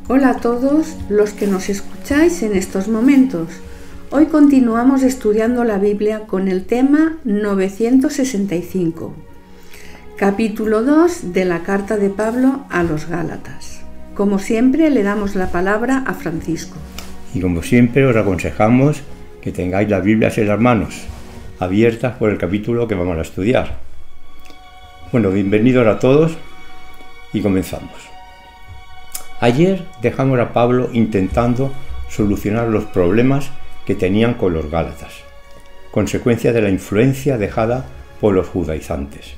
Hola a todos los que nos escucháis en estos momentos. Hoy continuamos estudiando la Biblia con el tema 965, capítulo 2 de la carta de Pablo a los Gálatas. Como siempre, le damos la palabra a Francisco. Y como siempre, os aconsejamos que tengáis las Biblias en las manos, abiertas por el capítulo que vamos a estudiar. Bueno, bienvenidos a todos y comenzamos. Ayer dejamos a Pablo intentando solucionar los problemas que tenían con los Gálatas, consecuencia de la influencia dejada por los judaizantes.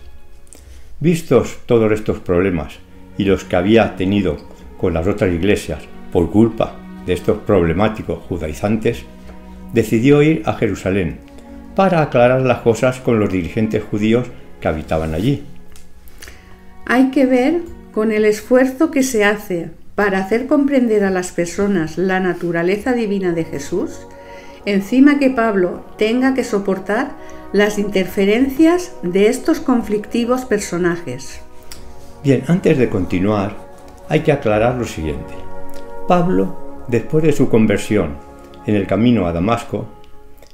Vistos todos estos problemas y los que había tenido con las otras iglesias por culpa de estos problemáticos judaizantes, decidió ir a Jerusalén para aclarar las cosas con los dirigentes judíos que habitaban allí. Hay que ver con el esfuerzo que se hace para hacer comprender a las personas la naturaleza divina de Jesús, encima que Pablo tenga que soportar las interferencias de estos conflictivos personajes. Bien, antes de continuar, hay que aclarar lo siguiente. Pablo, después de su conversión en el camino a Damasco,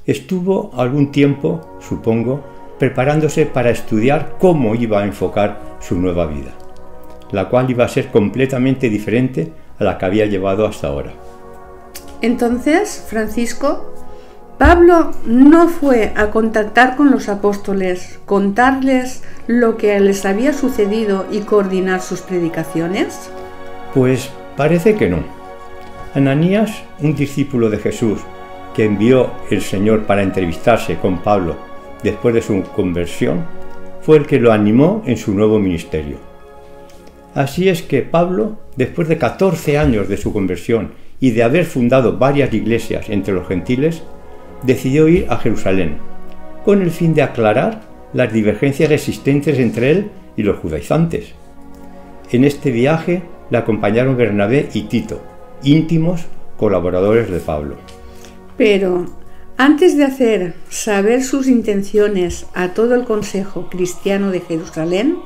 estuvo algún tiempo, supongo, preparándose para estudiar cómo iba a enfocar su nueva vida, la cual iba a ser completamente diferente a la que había llevado hasta ahora. Entonces, Francisco, Pablo no fue a contactar con los apóstoles, contarles lo que les había sucedido y coordinar sus predicaciones. Pues parece que no. Ananías, un discípulo de Jesús que envió el Señor para entrevistarse con Pablo después de su conversión, fue el que lo animó en su nuevo ministerio. Así es que Pablo, después de 14 años de su conversión y de haber fundado varias iglesias entre los gentiles, decidió ir a Jerusalén, con el fin de aclarar las divergencias existentes entre él y los judaizantes. En este viaje le acompañaron Bernabé y Tito, íntimos colaboradores de Pablo. Pero antes de hacer saber sus intenciones a todo el consejo cristiano de Jerusalén,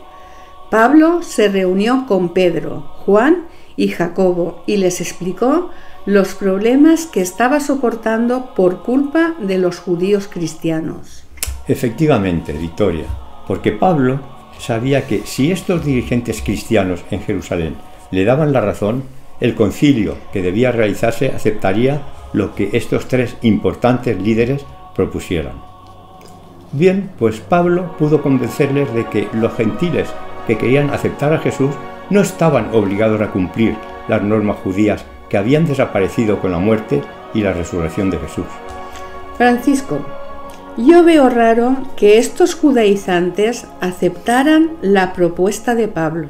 Pablo se reunió con Pedro, Juan y Jacobo y les explicó los problemas que estaba soportando por culpa de los judíos cristianos. Efectivamente, Victoria, porque Pablo sabía que si estos dirigentes cristianos en Jerusalén le daban la razón, el concilio que debía realizarse aceptaría lo que estos tres importantes líderes propusieran. Bien, pues Pablo pudo convencerles de que los gentiles que querían aceptar a Jesús no estaban obligados a cumplir las normas judías que habían desaparecido con la muerte y la resurrección de Jesús. Francisco, yo veo raro que estos judaizantes aceptaran la propuesta de Pablo.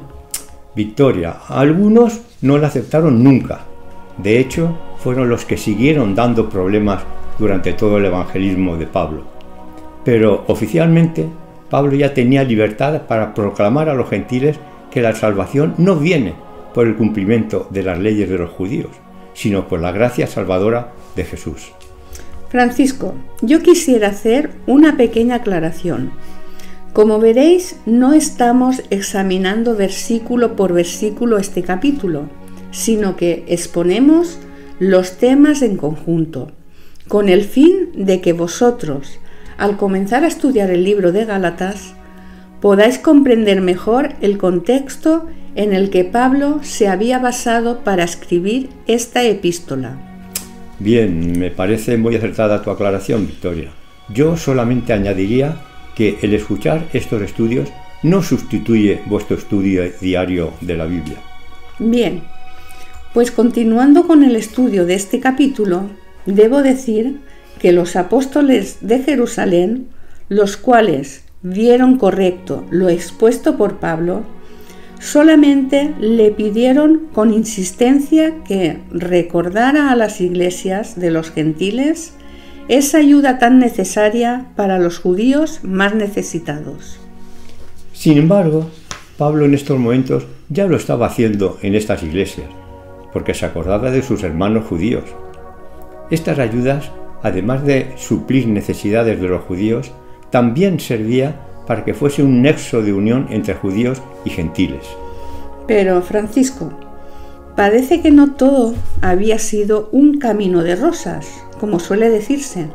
Victoria, algunos no la aceptaron nunca. De hecho, fueron los que siguieron dando problemas durante todo el evangelismo de Pablo. Pero oficialmente, Pablo ya tenía libertad para proclamar a los gentiles que la salvación no viene por el cumplimiento de las leyes de los judíos, sino por la gracia salvadora de Jesús. Francisco, yo quisiera hacer una pequeña aclaración. Como veréis, no estamos examinando versículo por versículo este capítulo, sino que exponemos los temas en conjunto, con el fin de que vosotros, al comenzar a estudiar el libro de Gálatas, podáis comprender mejor el contexto en el que Pablo se había basado para escribir esta epístola. Bien, me parece muy acertada tu aclaración, Victoria. Yo solamente añadiría que el escuchar estos estudios no sustituye vuestro estudio diario de la Biblia. Bien, pues continuando con el estudio de este capítulo, debo decir que los apóstoles de Jerusalén, los cuales vieron correcto lo expuesto por Pablo, solamente le pidieron con insistencia que recordara a las iglesias de los gentiles esa ayuda tan necesaria para los judíos más necesitados. Sin embargo, Pablo en estos momentos ya lo estaba haciendo en estas iglesias, porque se acordaba de sus hermanos judíos. Estas ayudas, además de suplir necesidades de los judíos, también servía para que fuese un nexo de unión entre judíos y gentiles. Pero, Francisco, parece que no todo había sido un camino de rosas, como suele decirse,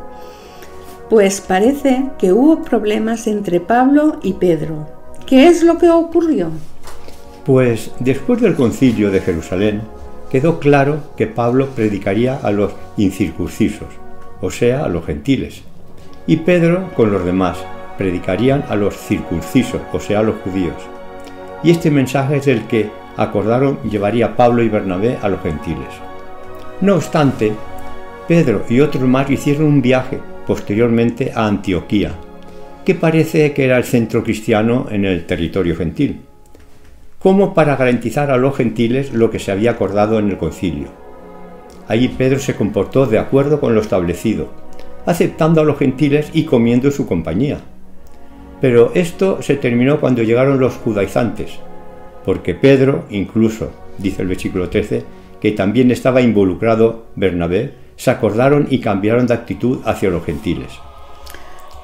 pues parece que hubo problemas entre Pablo y Pedro. ¿Qué es lo que ocurrió? Pues después del concilio de Jerusalén, quedó claro que Pablo predicaría a los incircuncisos, o sea, a los gentiles, y Pedro con los demás predicarían a los circuncisos, o sea, a los judíos. Y este mensaje es el que acordaron llevaría Pablo y Bernabé a los gentiles. No obstante, Pedro y otros más hicieron un viaje posteriormente a Antioquía, que parece que era el centro cristiano en el territorio gentil, como para garantizar a los gentiles lo que se había acordado en el concilio. Allí Pedro se comportó de acuerdo con lo establecido, aceptando a los gentiles y comiendo en su compañía. Pero esto se terminó cuando llegaron los judaizantes, porque Pedro, incluso, dice el versículo 13, que también estaba involucrado Bernabé, se acordaron y cambiaron de actitud hacia los gentiles.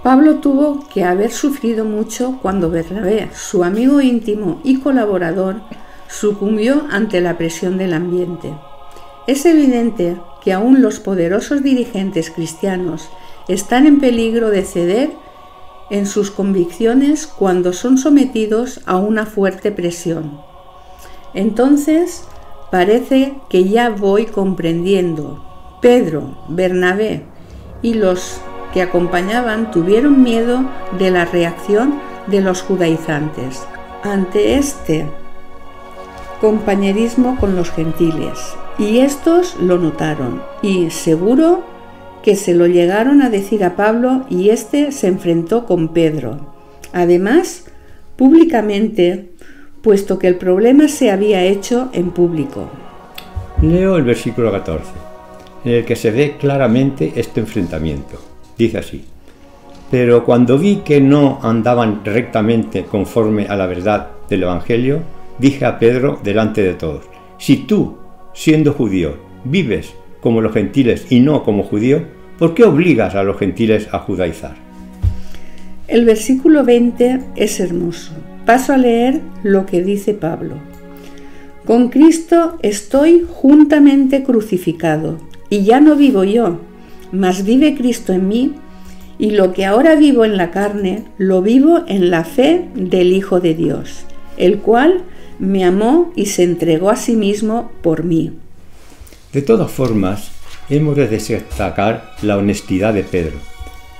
Pablo tuvo que haber sufrido mucho cuando Bernabé, su amigo íntimo y colaborador, sucumbió ante la presión del ambiente. Es evidente que aún los poderosos dirigentes cristianos están en peligro de ceder en sus convicciones cuando son sometidos a una fuerte presión. Entonces, parece que ya voy comprendiendo. Pedro, Bernabé y los que acompañaban tuvieron miedo de la reacción de los judaizantes ante este compañerismo con los gentiles, y estos lo notaron y seguro que se lo llegaron a decir a Pablo, y éste se enfrentó con Pedro, además públicamente, puesto que el problema se había hecho en público. Leo el versículo 14, en el que se ve claramente este enfrentamiento. Dice así: pero cuando vi que no andaban rectamente conforme a la verdad del Evangelio, dije a Pedro delante de todos: si tú, siendo judío, vives como los gentiles y no como judío, ¿por qué obligas a los gentiles a judaizar? El versículo 20 es hermoso. Paso a leer lo que dice Pablo. Con Cristo estoy juntamente crucificado, y ya no vivo yo, mas vive Cristo en mí, y lo que ahora vivo en la carne, lo vivo en la fe del Hijo de Dios, el cual me amó y se entregó a sí mismo por mí. De todas formas, hemos de destacar la honestidad de Pedro,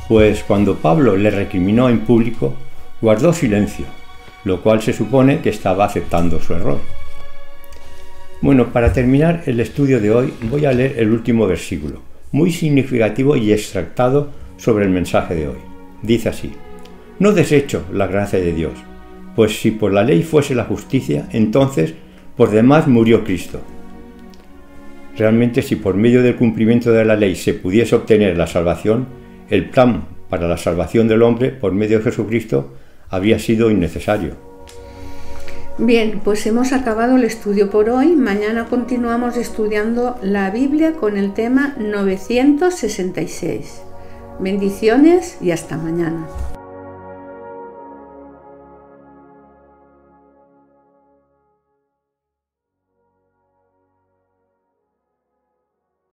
pues cuando Pablo le recriminó en público, guardó silencio, lo cual se supone que estaba aceptando su error. Bueno, para terminar el estudio de hoy voy a leer el último versículo, muy significativo y extractado sobre el mensaje de hoy. Dice así: no desecho la gracia de Dios, pues si por la ley fuese la justicia, entonces por demás murió Cristo. Realmente, si por medio del cumplimiento de la ley se pudiese obtener la salvación, el plan para la salvación del hombre por medio de Jesucristo habría sido innecesario. Bien, pues hemos acabado el estudio por hoy. Mañana continuamos estudiando la Biblia con el tema 966. Bendiciones y hasta mañana.